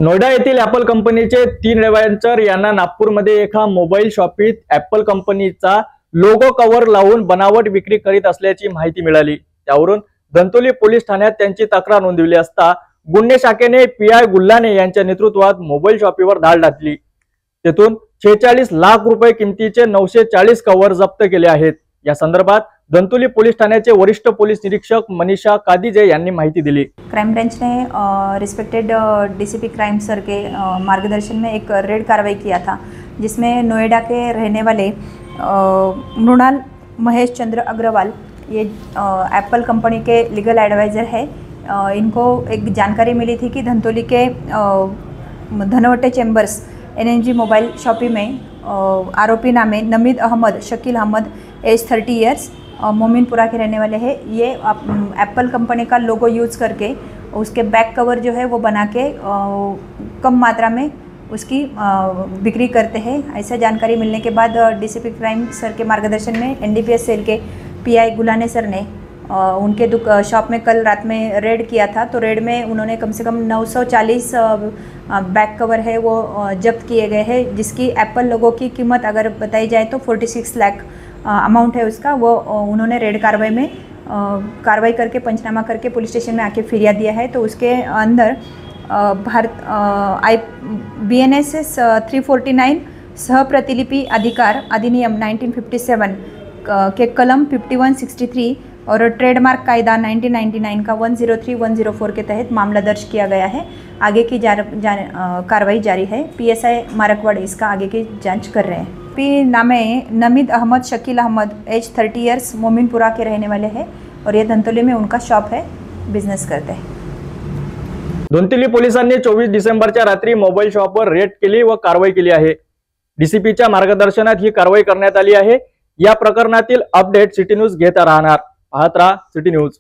नोएडा येथील ऍपल कंपनीचे 3 रेव्हेन्चर यांना नागपूरमध्ये एका मोबाईल शॉपीत ऍपल कंपनीचा लोगो कव्हर लावून बनावट विक्री करीत असल्याची माहिती मिळाली। त्यावरून धंतोली पोलीस ठाण्यात त्यांची तक्रार नोंदवली असता गुन्हे शाखेने पीआय गुल्हाने यांच्या नेतृत्वात मोबाईल शॉपीवर धाड टाकली। तेथून 46 लाख रुपये किमतीचे 940 कव्हर जप्त केले आहेत। या संदर्भात धंतोली पोलीस ठाण्याचे वरिष्ठ पोलीस निरीक्षक मनीषा कादिजे यांनी माहिती दिली। क्राइम ब्रांच ने रिस्पेक्टेड डीसीपी क्राइम सर के मार्गदर्शन में एक रेड कार्रवाई किया था, जिसमें नोएडा के रहने वाले मृणाल महेश चंद्र अग्रवाल ये एप्पल कंपनी के लीगल एडवाइज़र है। इनको एक जानकारी मिली थी कि धंतोली के धनवटे चेंबर्स एनएनजी मोबाइल शॉपी में आरोपी नामे नमीद अहमद शकील अहमद एज 30 ईयर्स मोमिनपुरा के रहने वाले हैं। ये एप्पल कंपनी का लोगो यूज़ करके उसके बैक कवर जो है वो बना के कम मात्रा में उसकी बिक्री करते हैं। ऐसा जानकारी मिलने के बाद डीसीपी क्राइम सर के मार्गदर्शन में एनडीपीएस सेल के पीआई गुलाने सर ने उनके शॉप में कल रात में रेड किया था। तो रेड में उन्होंने कम से कम 940 बैक कवर है वो जब्त किए गए हैं, जिसकी एप्पल लोगो की कीमत अगर बताई जाए तो 46 लाख अमाउंट है उसका। वो उन्होंने रेड कार्रवाई में कार्रवाई करके पंचनामा करके पुलिस स्टेशन में आके फिरियाद दिया है। तो उसके अंदर BNSS 349 सह प्रतिलिपि अधिकार अधिनियम 1957 के कलम 5163 और ट्रेडमार्क कायदा 1999 का 103 104 के तहत मामला दर्ज किया गया है। आगे की कार्रवाई जारी है। PSI मारकवाड़ इसका आगे की जांच कर रहे हैं। पी नाम है नमीद अहमद शकील अहमद एज 30 ईयर्स मोमिनपुरा के रहने वाले हैं और ये धंतोली में उनका शॉप है, बिजनेस करते हैं। धंतोली पोलिसांनी 24 डिसेंबरच्या रात्री मोबाईल शॉपवर रेड केली व कारवाई केली आहे। डीसीपीच्या मार्गदर्शनात ही कारवाई करण्यात आली आहे। या प्रकरणातील अपडेट सिटी न्यूज घेत राहणार। पाहत राहा सिटी न्यूज।